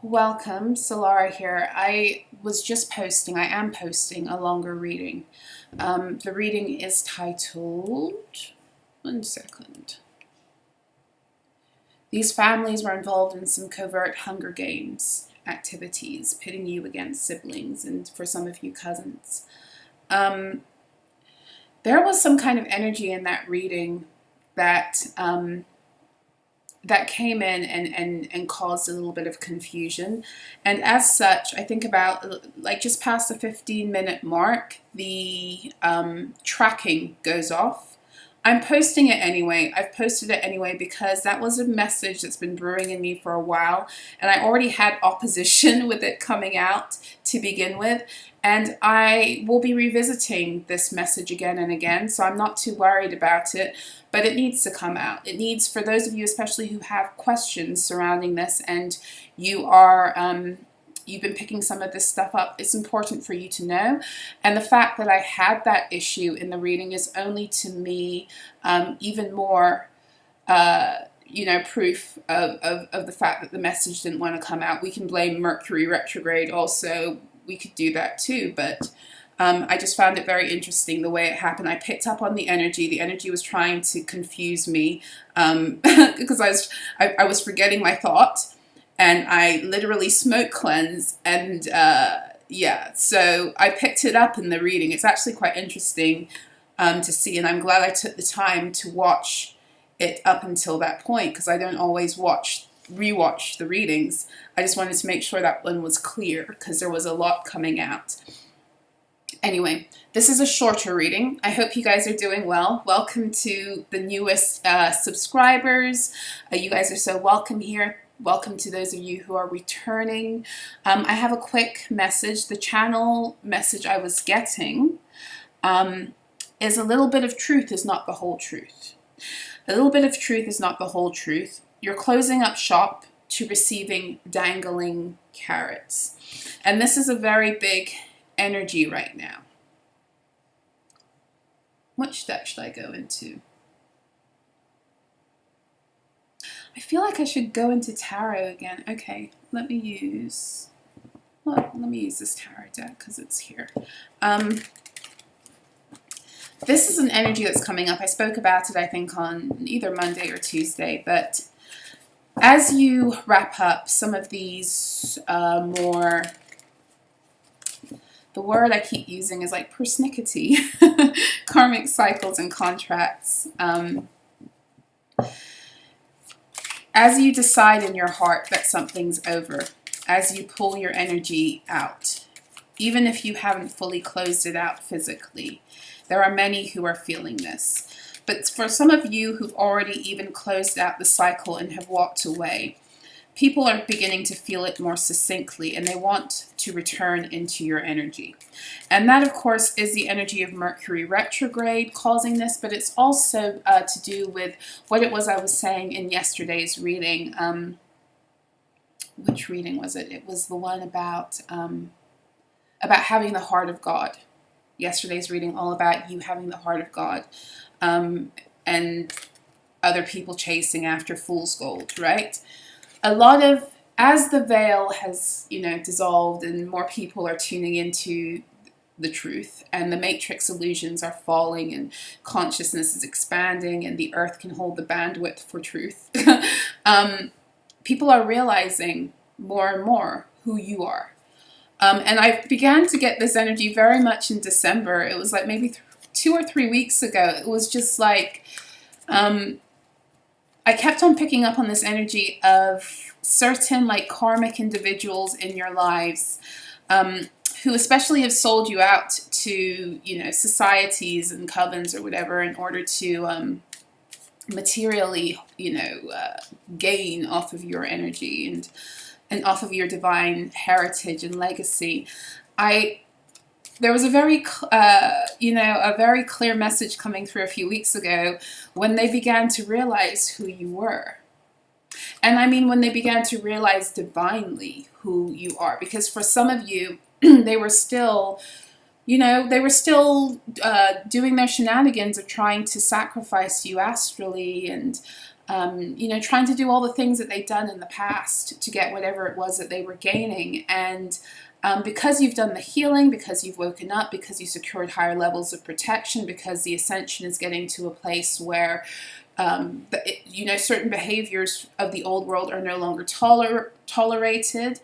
Welcome, Solara here. I am posting a longer reading. The reading is titled, one second. These families were involved in some covert Hunger Games activities, pitting you against siblings and for some of you cousins. There was some kind of energy in that reading that came in and caused a little bit of confusion. And as such, I think about like just past the 15-minute mark, the tracking goes off. I'm posting it anyway. I've posted it anyway because that was a message that's been brewing in me for a while, and I already had opposition with it coming out to begin with, and I will be revisiting this message again and again, so I'm not too worried about it, but it needs to come out. It needs, for those of you especially who have questions surrounding this and you are you've been picking some of this stuff up, it's important for you to know. And the fact that I had that issue in the reading is only to me even more, proof of the fact that the message didn't want to come out. We can blame Mercury retrograde also. We could do that too, but I just found it very interesting the way it happened. I picked up on the energy. The energy was trying to confuse me because I was forgetting my thought. And I literally smoke cleanse, and so I picked it up in the reading. It's actually quite interesting to see, and I'm glad I took the time to watch it up until that point, because I don't always rewatch the readings. I just wanted to make sure that one was clear, because there was a lot coming out. Anyway, this is a shorter reading. I hope you guys are doing well. Welcome to the newest subscribers. You guys are so welcome here. Welcome to those of you who are returning. I have a quick message. The channel message I was getting is a little bit of truth is not the whole truth. A little bit of truth is not the whole truth. You're closing up shop to receiving dangling carrots. And this is a very big energy right now. Which deck should I go into? I feel like I should go into tarot again. Okay, let me use this tarot deck because it's here. This is an energy that's coming up. I spoke about it, I think, on either Monday or Tuesday. But as you wrap up some of these more, the word I keep using is like persnickety, karmic cycles and contracts. As you decide in your heart that something's over, as you pull your energy out, even if you haven't fully closed it out physically, there are many who are feeling this. But for some of you who've already even closed out the cycle and have walked away, people are beginning to feel it more succinctly, and they want to return into your energy. And that, of course, is the energy of Mercury retrograde causing this, but it's also to do with what it was I was saying in yesterday's reading. Which reading was it? It was the one about having the heart of God. Yesterday's reading all about you having the heart of God, and other people chasing after fool's gold, right? A lot of, as the veil has, dissolved and more people are tuning into the truth and the matrix illusions are falling and consciousness is expanding and the earth can hold the bandwidth for truth, people are realizing more and more who you are. And I began to get this energy very much in December. It was like maybe 2 or 3 weeks ago. It was just like, I kept on picking up on this energy of certain like karmic individuals in your lives who especially have sold you out to, societies and covens or whatever in order to materially, gain off of your energy and off of your divine heritage and legacy. There was a very clear message coming through a few weeks ago when they began to realize who you were. And I mean when they began to realize divinely who you are. Because for some of you, they were still doing their shenanigans of trying to sacrifice you astrally and you know, trying to do all the things that they've done in the past to get whatever it was that they were gaining. And because you've done the healing, because you've woken up, because you secured higher levels of protection, because the ascension is getting to a place where, you know, certain behaviors of the old world are no longer tolerated,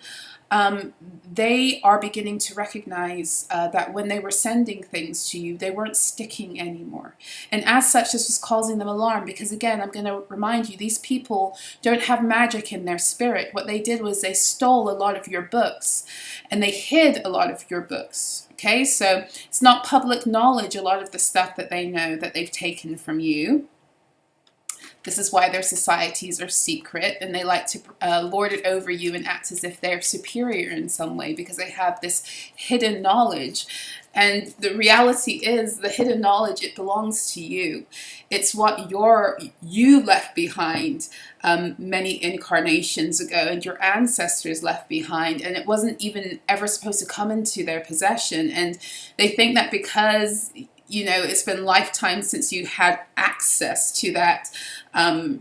they are beginning to recognize that when they were sending things to you, they weren't sticking anymore. And as such, this was causing them alarm because, again, I'm going to remind you, these people don't have magic in their spirit. What they did was they stole a lot of your books and they hid a lot of your books. Okay, so it's not public knowledge, a lot of the stuff that they know that they've taken from you. This is why their societies are secret, and they like to lord it over you and act as if they're superior in some way because they have this hidden knowledge. And the reality is, the hidden knowledge, it belongs to you. It's what you left behind many incarnations ago, and your ancestors left behind, and it wasn't even ever supposed to come into their possession. And they think that because, you know, it's been lifetimes since you had access to that,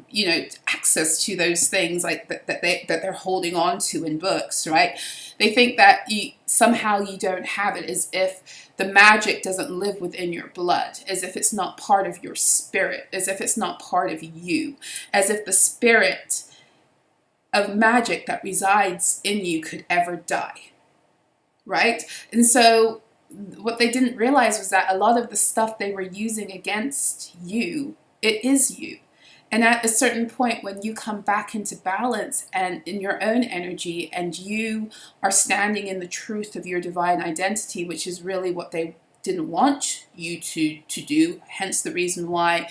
you know, access to those things like that they're holding on to in books, right? They think that somehow you don't have it, as if the magic doesn't live within your blood, as if it's not part of your spirit, as if it's not part of you, as if the spirit of magic that resides in you could ever die, right? And so what they didn't realize was that a lot of the stuff they were using against you, it is you. And at a certain point, when you come back into balance and in your own energy, and you are standing in the truth of your divine identity, which is really what they didn't want you to do, hence the reason why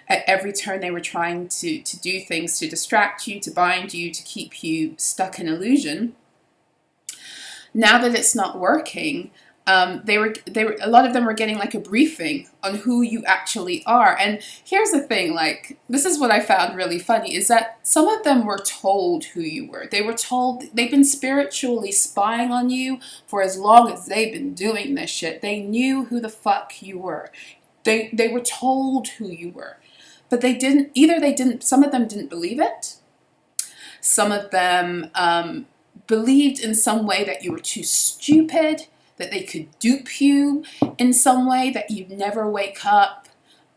at every turn they were trying to do things to distract you, to bind you, to keep you stuck in illusion. Now that it's not working, they were a lot of them were getting like a briefing on who you actually are. And here's the thing, like, this is what I found really funny, is that some of them were told who you were. They were told, they've been spiritually spying on you for as long as they've been doing this shit. They knew who the fuck you were. They were told who you were. But some of them didn't believe it. Some of them believed in some way that you were too stupid, that they could dupe you in some way, that you'd never wake up.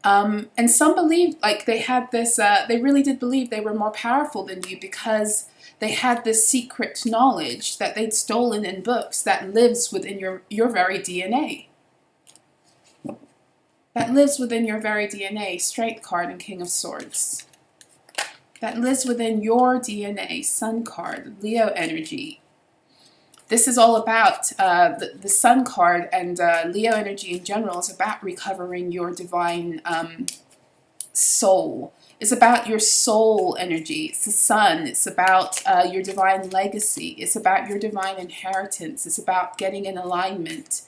And some believed, like, they had this, they really did believe they were more powerful than you because they had this secret knowledge that they'd stolen in books that lives within your very DNA. That lives within your very DNA. Strength card and King of Swords. That lives within your DNA. Sun card, Leo energy. This is all about the Sun card, and Leo energy in general is about recovering your divine soul. It's about your soul energy. It's the Sun. It's about your divine legacy. It's about your divine inheritance. It's about getting in alignment.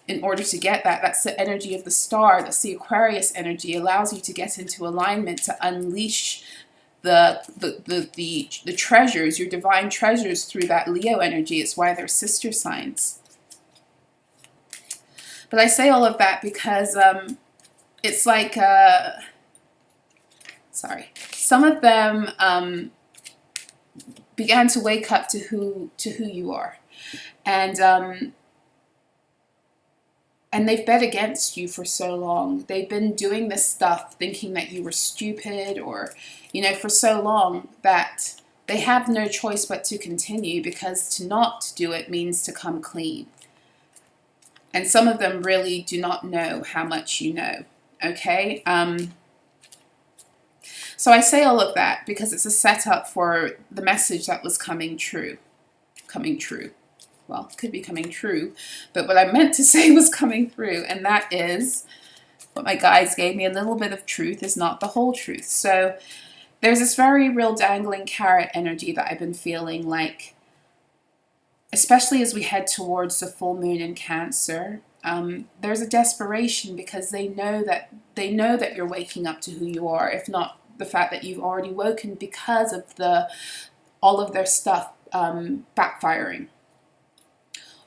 In order to get that, that's the energy of the star. That's the Aquarius energy. It allows you to get into alignment, to unleash the treasures, your divine treasures, through that Leo energy. It's why they're sister signs. But I say all of that because it's like, some of them began to wake up to who you are, and they've bet against you for so long. They've been doing this stuff thinking that you were stupid, or, you know, for so long that they have no choice but to continue, because to not do it means to come clean. And some of them really do not know how much you know, okay? So I say all of that because it's a setup for the message that was coming true. Well, it could be coming true, but what I meant to say was coming through, and that is what my guides gave me. A little bit of truth is not the whole truth. So there's this very real dangling carrot energy that I've been feeling, like, especially as we head towards the full moon in Cancer. There's a desperation because they know that you're waking up to who you are, if not the fact that you've already woken, because of all of their stuff backfiring.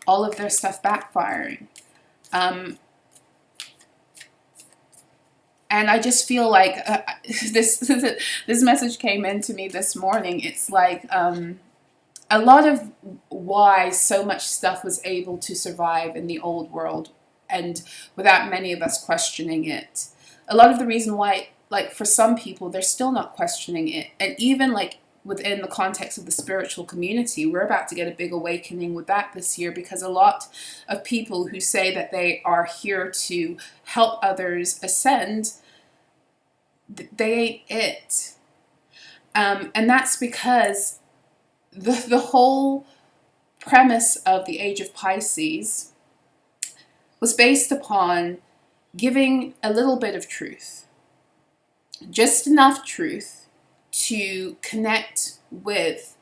All of their stuff backfiring. And I just feel like this message came into me this morning. It's like a lot of why so much stuff was able to survive in the old world and without many of us questioning it. A lot of the reason why, like for some people, they're still not questioning it. And even like within the context of the spiritual community, we're about to get a big awakening with that this year, because a lot of people who say that they are here to help others ascend, they ain't it. And that's because the whole premise of the age of Pisces was based upon giving a little bit of truth, just enough truth to connect with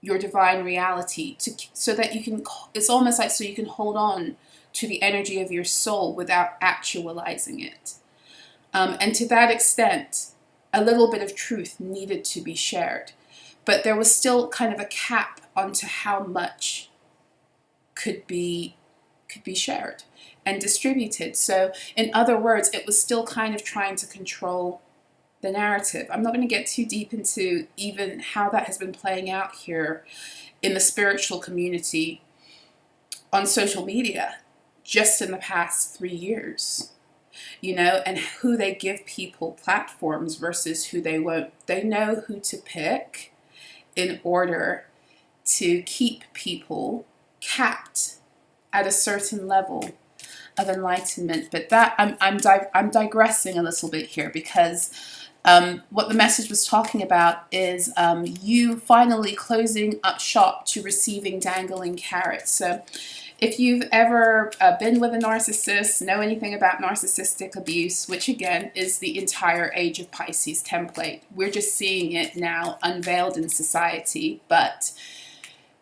your divine reality, so that you can, it's almost like so you can hold on to the energy of your soul without actualizing it. And to that extent, a little bit of truth needed to be shared. But there was still kind of a cap onto how much could be shared and distributed. So in other words, it was still kind of trying to control the narrative. I'm not going to get too deep into even how that has been playing out here in the spiritual community on social media just in the past 3 years. You know, and who they give people platforms versus who they won't. They know who to pick in order to keep people capped at a certain level of enlightenment. But that I'm digressing a little bit here, because what the message was talking about is you finally closing up shop to receiving dangling carrots. So if you've ever been with a narcissist, know anything about narcissistic abuse, which again is the entire age of Pisces template, we're just seeing it now unveiled in society. But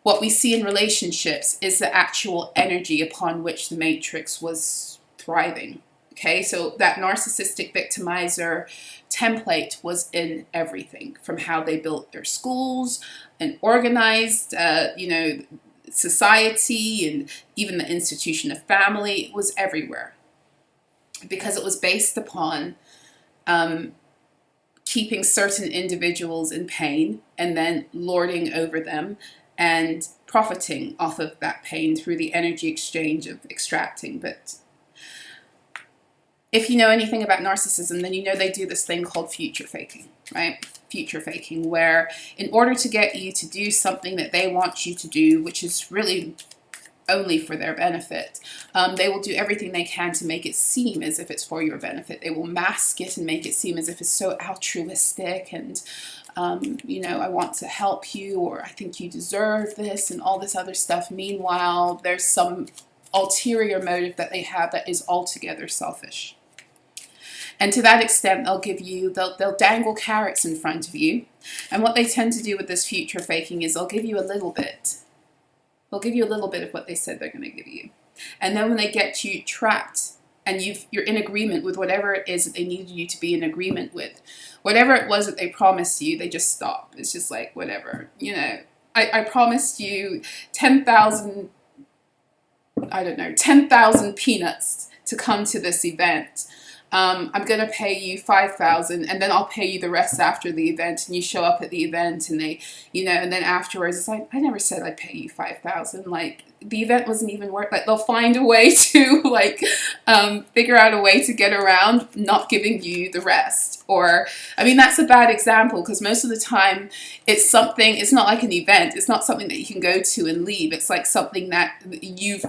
what we see in relationships is the actual energy upon which the matrix was thriving. Okay, so that narcissistic victimizer template was in everything, from how they built their schools and organized, society, and even the institution of family. It was everywhere, because it was based upon keeping certain individuals in pain and then lording over them and profiting off of that pain through the energy exchange of extracting. But if you know anything about narcissism, then you know they do this thing called future faking, right? Future faking, where in order to get you to do something that they want you to do, which is really only for their benefit, they will do everything they can to make it seem as if it's for your benefit. They will mask it and make it seem as if it's so altruistic and, I want to help you, or I think you deserve this, and all this other stuff. Meanwhile, there's some ulterior motive that they have that is altogether selfish. And to that extent, they'll dangle carrots in front of you. And what they tend to do with this future faking is they'll give you a little bit. They'll give you a little bit of what they said they're going to give you. And then when they get you trapped and you're in agreement with whatever it is that they needed you to be in agreement with, whatever it was that they promised you, they just stop. It's just like, whatever. I promised you 10,000 peanuts to come to this event. I'm going to pay you 5,000, and then I'll pay you the rest after the event. And you show up at the event, and they, and then afterwards it's like, I never said I'd pay you 5,000. Like, the event wasn't even worth. Like, they'll find a way to figure out a way to get around not giving you the rest. Or, that's a bad example, because most of the time it's not like an event. It's not something that you can go to and leave. It's like something that you've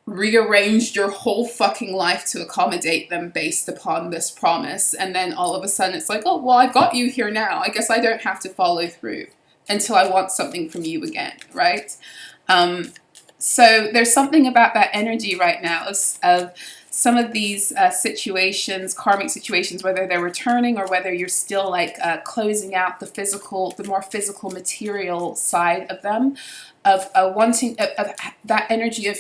rearranged your whole fucking life to accommodate them based upon this promise. And then all of a sudden it's like, oh, well, I've got you here now. I guess I don't have to follow through until I want something from you again, right? So there's something about that energy right now of some of these situations, karmic situations, whether they're returning or whether you're still closing out the more physical material side of them, of wanting of that energy of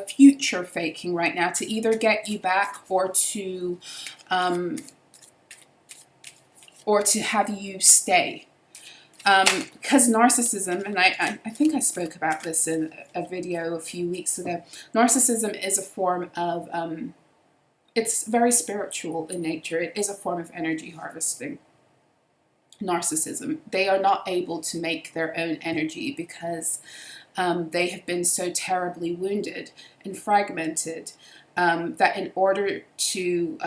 future faking right now to either get you back or to have you stay. Because narcissism, and I think I spoke about this in a video a few weeks ago, narcissism is a form of it's very spiritual in nature. It is a form of energy harvesting. Narcissism. They are not able to make their own energy because they have been so terribly wounded and fragmented that in order to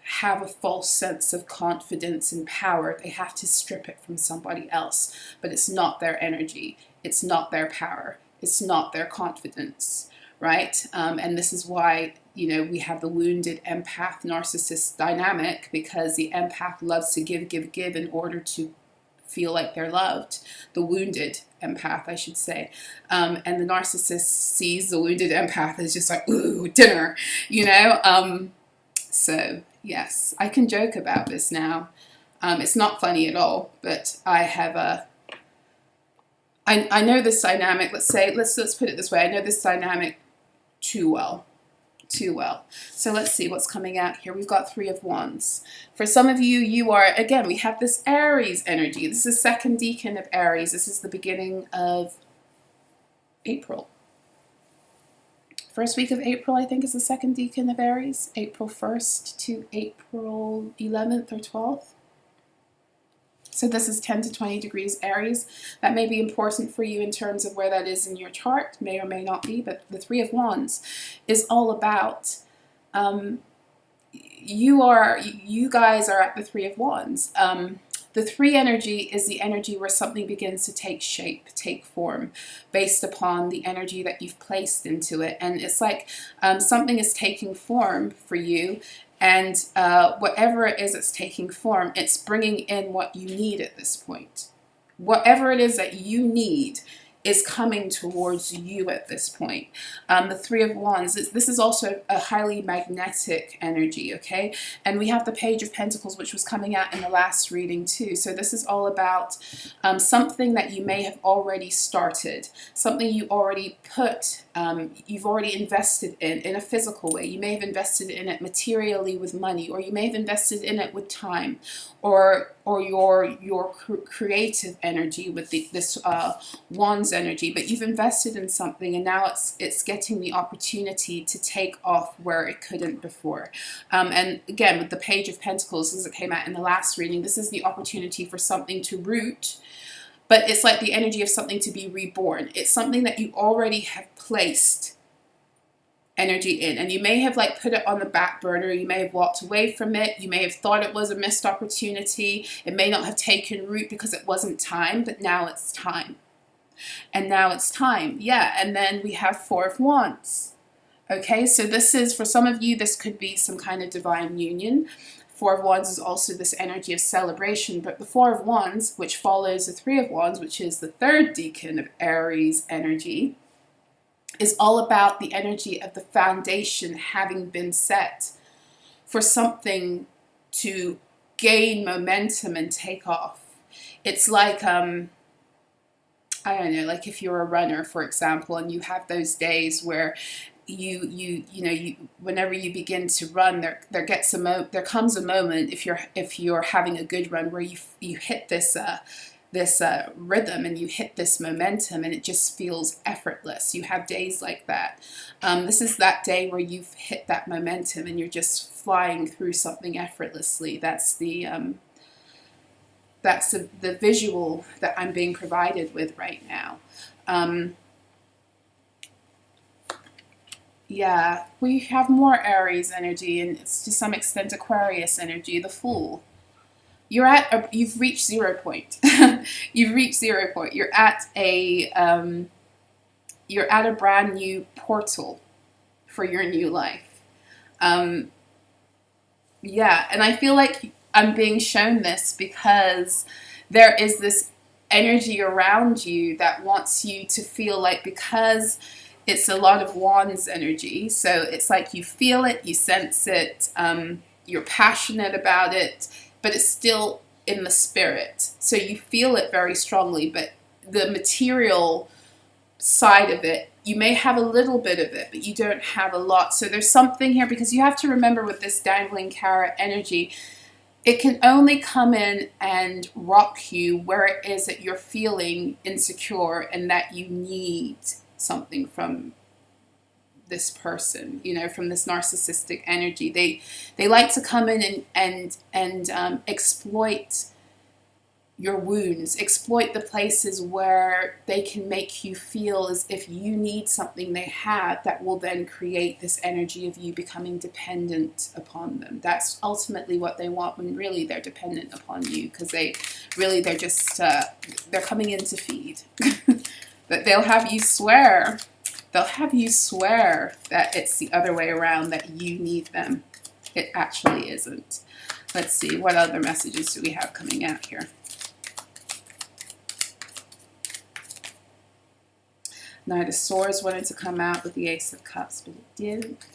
have a false sense of confidence and power, they have to strip it from somebody else. But it's not their energy. It's not their power. It's not their confidence, right? And this is why, you know, we have the wounded empath narcissist dynamic, because the empath loves to give in order to feel like they're loved. The wounded empath, I should say. And the narcissist sees the wounded empath as just like, ooh, dinner, you know? So, yes, I can joke about this now. It's not funny at all, but I have I know this dynamic, let's put it this way, I know this dynamic too well. So let's see what's coming out here. We've got 3 of Wands. For some of you, you are, again, we have this Aries energy. This is second decan of Aries. This is the beginning of April. First week of April, I think, is the second decan of Aries. April 1st to April 11th or 12th. So this is 10 to 20 degrees Aries. That may be important for you in terms of where that is in your chart, may or may not be, but the 3 of Wands is all about, you guys are at the 3 of Wands. The 3 energy is the energy where something begins to take shape, take form, based upon the energy that you've placed into it. And it's like something is taking form for you, and whatever it is that's taking form, it's bringing in what you need at this point. Whatever it is that you need is coming towards you at this point. The 3 of Wands, this is also a highly magnetic energy, okay? And we have the Page of Pentacles, which was coming out in the last reading too. So this is all about something that you may have already started, something you already put, you've already invested in a physical way. You may have invested in it materially with money, or you may have invested in it with time, or your creative energy with this Wands energy, but you've invested in something, and now it's getting the opportunity to take off where it couldn't before. And again, with the Page of Pentacles, as it came out in the last reading, this is the opportunity for something to root, but it's like the energy of something to be reborn. It's something that you already have placed energy in, and you may have like put it on the back burner. You may have walked away from it. You may have thought it was a missed opportunity. It may not have taken root because it wasn't time, but now it's time. And now it's time. Yeah. And then we have 4 of Wands. Okay. So this is, for some of you, this could be some kind of divine union. 4 of Wands is also this energy of celebration, but the 4 of Wands, which follows the 3 of Wands, which is the third decan of Aries energy, is all about the energy of the foundation having been set for something to gain momentum and take off. It's like, I don't know, like if you're a runner, for example, and you have those days where whenever you begin to run, there comes a moment, if you're having a good run, where you hit this rhythm and you hit this momentum, and it just feels effortless. You have days like that. This is that day where you've hit that momentum and you're just flying through something effortlessly. That's the visual that I'm being provided with right now. Yeah, we have more Aries energy, and it's to some extent Aquarius energy, the Fool. You've reached 0 point. You've reached 0 point. You're at a brand new portal for your new life. Yeah, and I feel like I'm being shown this because there is this energy around you that wants you to feel like, because it's a lot of Wands energy, so it's like you feel it, you sense it, you're passionate about it, but it's still in the spirit. So you feel it very strongly, but the material side of it, you may have a little bit of it, but you don't have a lot. So there's something here, because you have to remember with this dangling carrot energy, it can only come in and rock you where it is that you're feeling insecure and that you need something from this person, you know, from this narcissistic energy. They like to come in and exploit your wounds, exploit the places where they can make you feel as if you need something they have, that will then create this energy of you becoming dependent upon them. That's ultimately what they want, when really they're dependent upon you, because they're just they're coming in to feed. But they'll have you swear that it's the other way around, that you need them. It actually isn't. Let's see, what other messages do we have coming out here? Knight of Swords wanted to come out with the Ace of Cups, but it didn't.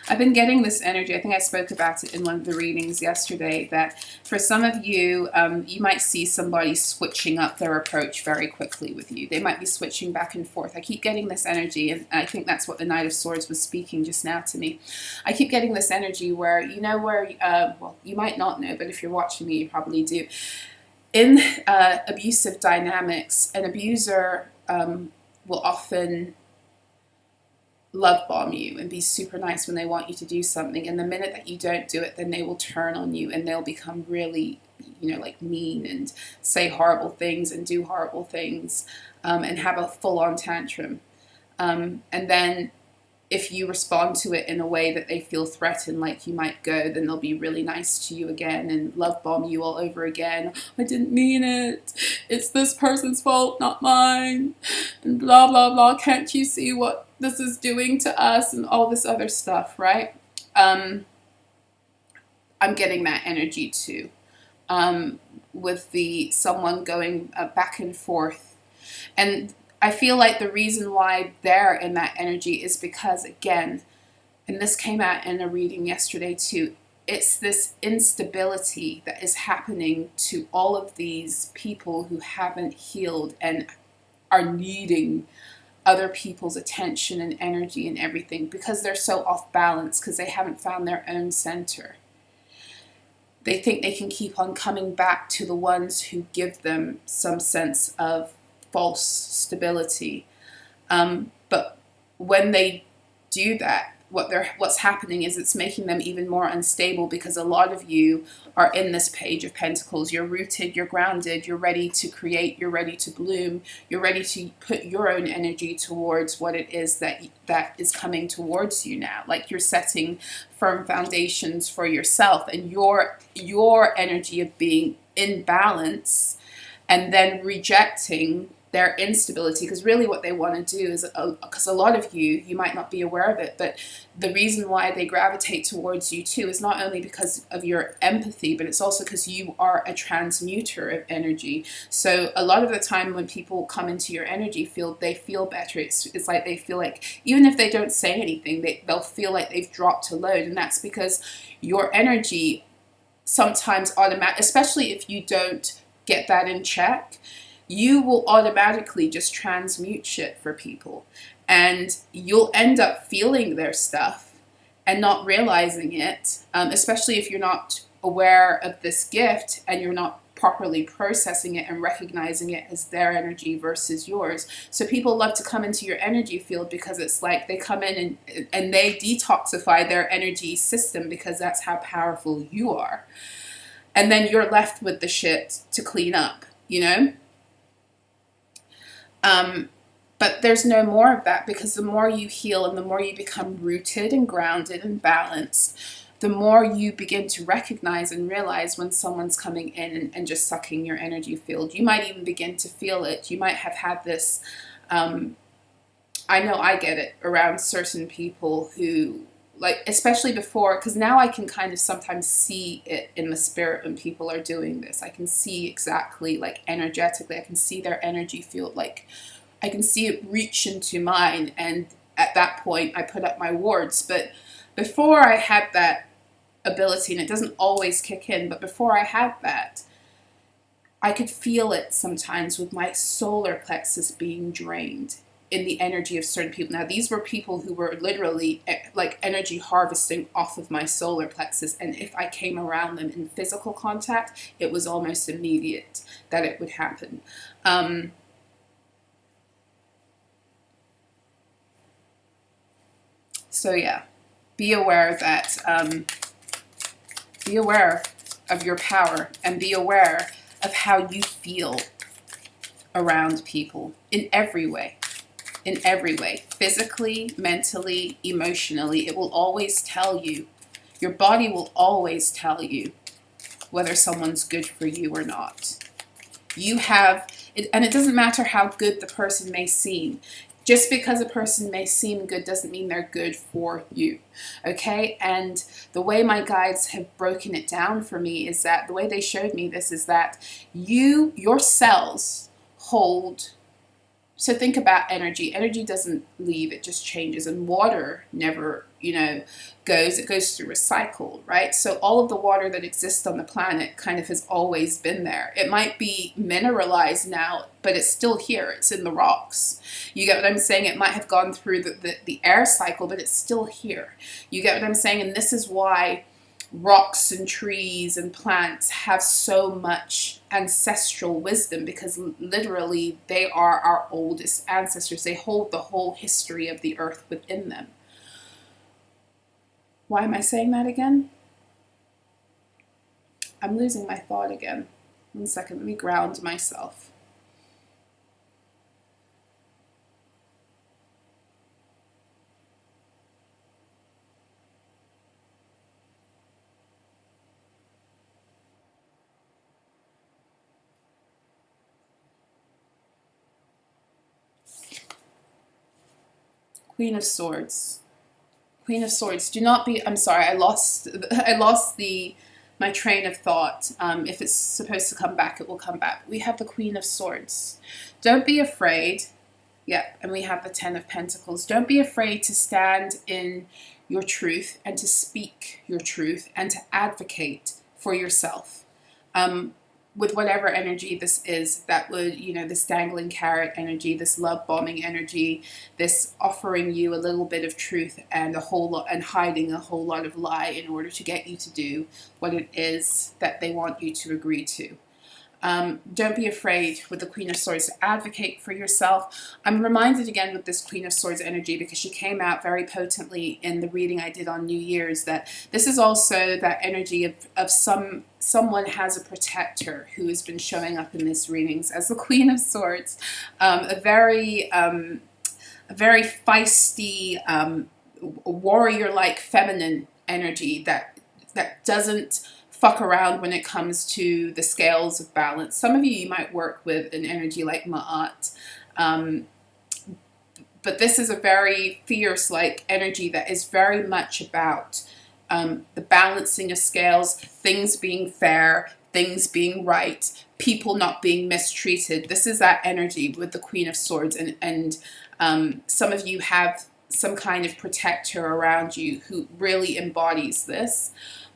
I've been getting this energy, I think I spoke about it in one of the readings yesterday, that for some of you, you might see somebody switching up their approach very quickly with you. They might be switching back and forth. I keep getting this energy, and I think that's what the Knight of Swords was speaking just now to me. I keep getting this energy where, you know, where, well, you might not know, but if you're watching me, you probably do. In abusive dynamics, an abuser will often love bomb you and be super nice when they want you to do something, and the minute that you don't do it, then they will turn on you and they'll become really, you know, like mean and say horrible things and do horrible things, and have a full-on tantrum. And then if you respond to it in a way that they feel threatened, like you might go, then they'll be really nice to you again and love bomb you all over again. I didn't mean it. It's this person's fault, not mine. And blah, blah, blah. Can't you see what this is doing to us? And all this other stuff, right? I'm getting that energy too. With someone going back and forth. And I feel like the reason why they're in that energy is because, again, and this came out in a reading yesterday too, it's this instability that is happening to all of these people who haven't healed and are needing other people's attention and energy and everything, because they're so off balance, because they haven't found their own center. They think they can keep on coming back to the ones who give them some sense of false stability, but when they do that, what's happening is it's making them even more unstable, because a lot of you are in this Page of Pentacles. You're rooted, you're grounded, you're ready to create, you're ready to bloom, you're ready to put your own energy towards what it is that is coming towards you now. Like you're setting firm foundations for yourself, and your energy of being in balance and then rejecting their instability, because really what they want to do is, because a lot of you might not be aware of it, but the reason why they gravitate towards you too is not only because of your empathy, but it's also because you are a transmuter of energy. So a lot of the time when people come into your energy field, they feel better. It's like they feel like, even if they don't say anything, they'll feel like they've dropped a load, and that's because your energy sometimes especially if you don't get that in check, you will automatically just transmute shit for people, and you'll end up feeling their stuff and not realizing it, especially if you're not aware of this gift and you're not properly processing it and recognizing it as their energy versus yours. So people love to come into your energy field because it's like they come in and they detoxify their energy system, because that's how powerful you are. And then you're left with the shit to clean up, you know? But there's no more of that, because the more you heal and the more you become rooted and grounded and balanced, the more you begin to recognize and realize when someone's coming in and just sucking your energy field. You might even begin to feel it. You might have had this, I know I get it around certain people who, like, especially before, because now I can kind of sometimes see it in the spirit when people are doing this. I can see exactly, like, energetically, I can see their energy field, like, I can see it reach into mine, and at that point I put up my wards. But before I had that ability, and it doesn't always kick in, but before I had that, I could feel it sometimes with my solar plexus being drained in the energy of certain people. Now, these were people who were literally like energy harvesting off of my solar plexus, and if I came around them in physical contact, it was almost immediate that it would happen. So yeah, be aware that, be aware of your power, and be aware of how you feel around people in every way. In every way. Physically, mentally, emotionally. It will always tell you. Your body will always tell you whether someone's good for you or not. You have, and it doesn't matter how good the person may seem. Just because a person may seem good doesn't mean they're good for you, okay? And the way my guides have broken it down for me is that, the way they showed me this is that your cells hold. So think about energy. Energy doesn't leave, it just changes. And water never, goes. It goes through a cycle, right? So all of the water that exists on the planet kind of has always been there. It might be mineralized now, but it's still here. It's in the rocks. You get what I'm saying? It might have gone through the air cycle, but it's still here. You get what I'm saying? And this is why rocks and trees and plants have so much ancestral wisdom, because literally they are our oldest ancestors. They hold the whole history of the earth within them. Why am I saying that again? I'm losing my thought again. 1 second, let me ground myself. Queen of Swords. Queen of Swords. Do not be, I'm sorry, I lost my train of thought. If it's supposed to come back, it will come back. We have the Queen of Swords. Don't be afraid. Yeah, and we have the Ten of Pentacles. Don't be afraid to stand in your truth and to speak your truth and to advocate for yourself. With whatever energy this is, that would, this dangling carrot energy, this love bombing energy, this offering you a little bit of truth and a whole lot, and hiding a whole lot of lie in order to get you to do what it is that they want you to agree to. Don't be afraid with the Queen of Swords to advocate for yourself. I'm reminded again with this Queen of Swords energy, because she came out very potently in the reading I did on New Year's, that this is also that energy of someone has a protector who has been showing up in these readings as the Queen of Swords. A very feisty, warrior-like feminine energy that doesn't fuck around when it comes to the scales of balance. Some of you might work with an energy like Ma'at, but this is a very fierce like energy that is very much about the balancing of scales, things being fair, things being right, people not being mistreated. This is that energy with the Queen of Swords, and some of you have some kind of protector around you who really embodies this.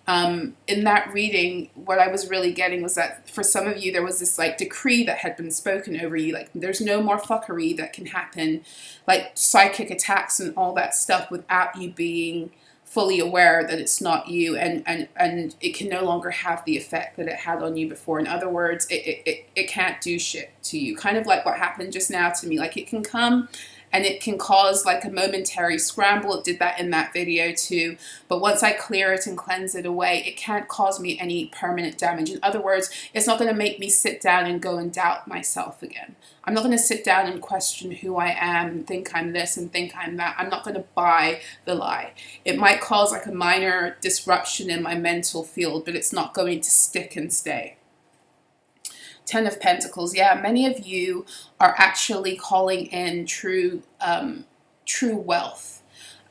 In that reading, what I was really getting was that for some of you, there was this like decree that had been spoken over you, like there's no more fuckery that can happen, like psychic attacks and all that stuff, without you being fully aware that it's not you, and it can no longer have the effect that it had on you before. In other words, it can't do shit to you. Kind of like what happened just now to me. Like it can come and it can cause like a momentary scramble. It did that in that video too. But once I clear it and cleanse it away, it can't cause me any permanent damage. In other words, it's not going to make me sit down and go and doubt myself again. I'm not going to sit down and question who I am and think I'm this and think I'm that. I'm not going to buy the lie. It might cause like a minor disruption in my mental field, but it's not going to stick and stay. Ten of Pentacles. Yeah, many of you are actually calling in true wealth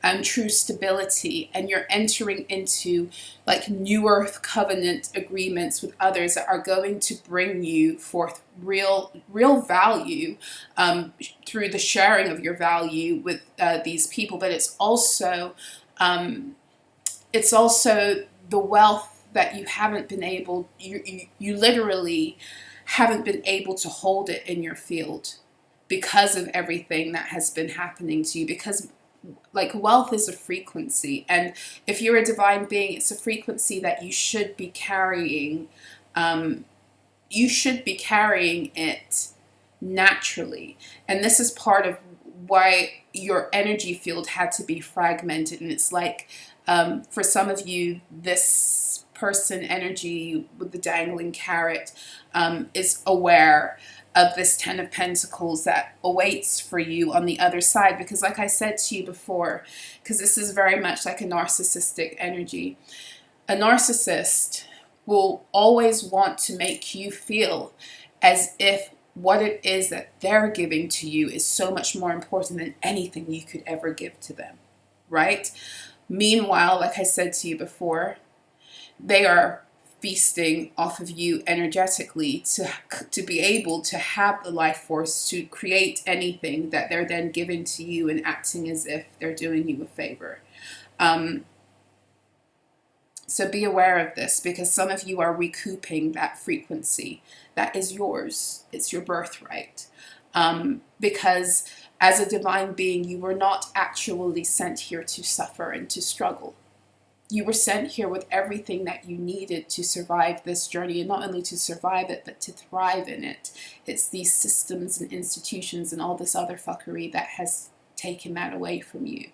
and true stability, and you're entering into like new earth covenant agreements with others that are going to bring you forth real value through the sharing of your value with these people. But it's also the wealth that you haven't been able, you literally haven't been able to hold it in your field because of everything that has been happening to you. Because like wealth is a frequency, and if you're a divine being, it's a frequency that you should be carrying. You should be carrying it naturally, and this is part of why your energy field had to be fragmented. And it's like, for some of you, this person energy with the dangling carrot is aware of this 10 of Pentacles that awaits for you on the other side. Because like I said to you before, because this is very much like a narcissistic energy, a narcissist will always want to make you feel as if what it is that they're giving to you is so much more important than anything you could ever give to them, right? Meanwhile, like I said to you before, they are feasting off of you energetically to be able to have the life force to create anything that they're then giving to you and acting as if they're doing you a favor. So be aware of this, because some of you are recouping that frequency. That is yours. It's your birthright. Because as a divine being, you were not actually sent here to suffer and to struggle. You were sent here with everything that you needed to survive this journey, and not only to survive it, but to thrive in it. It's these systems and institutions and all this other fuckery that has taken that away from you.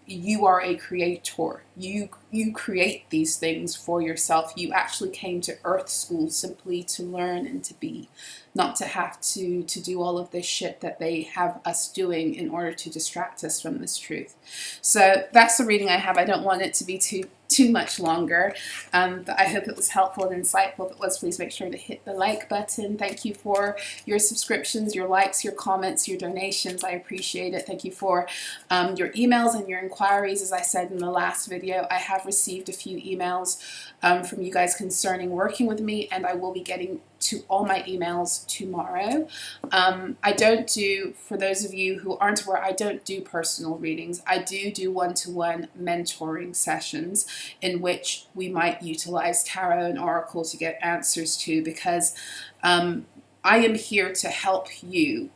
You are a creator. You create these things for yourself. You actually came to Earth School simply to learn and to be, not to have to do all of this shit that they have us doing in order to distract us from this truth. So that's the reading I have. I don't want it to be too much longer, but I hope it was helpful and insightful. If it was, please make sure to hit the like button. Thank you for your subscriptions, your likes, your comments, your donations. I appreciate it. Thank you for your emails and your inquiries. As I said in the last video, I have received a few emails from you guys concerning working with me, and I will be getting to all my emails tomorrow. I don't do, for those of you who aren't aware, I don't do personal readings. I do one-to-one mentoring sessions in which we might utilize tarot and oracle to get answers to, because I am here to help you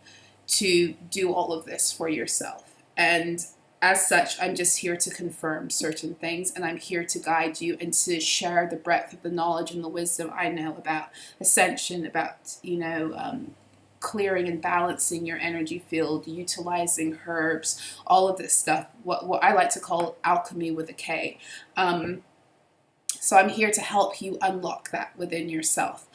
to do all of this for yourself. And as such, I'm just here to confirm certain things, and I'm here to guide you and to share the breadth of the knowledge and the wisdom I know about ascension, about, you know, clearing and balancing your energy field, utilizing herbs, all of this stuff, what I like to call alchemy with a K. So I'm here to help you unlock that within yourself.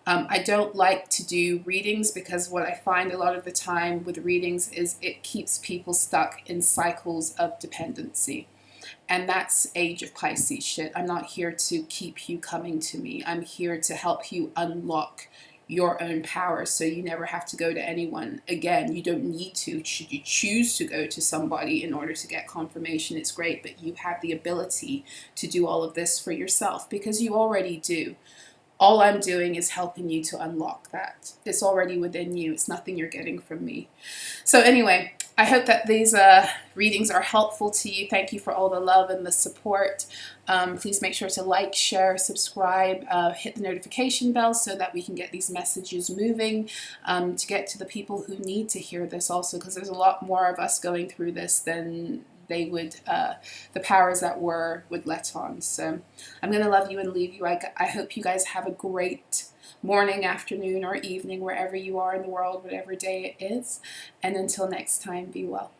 I don't like to do readings, because what I find a lot of the time with readings is it keeps people stuck in cycles of dependency. And that's Age of Pisces shit. I'm not here to keep you coming to me. I'm here to help you unlock your own power, so you never have to go to anyone again. You don't need to. Should you choose to go to somebody in order to get confirmation, it's great, but you have the ability to do all of this for yourself, because you already do. All I'm doing is helping you to unlock that. It's already within you. It's nothing you're getting from me. So anyway, I hope that these readings are helpful to you. Thank you for all the love and the support. Please make sure to like, share, subscribe, hit the notification bell so that we can get these messages moving, to get to the people who need to hear this also, because there's a lot more of us going through this than they would, the powers that were would let on. So I'm going to love you and leave you. I hope you guys have a great morning, afternoon, or evening, wherever you are in the world, whatever day it is. And until next time, be well.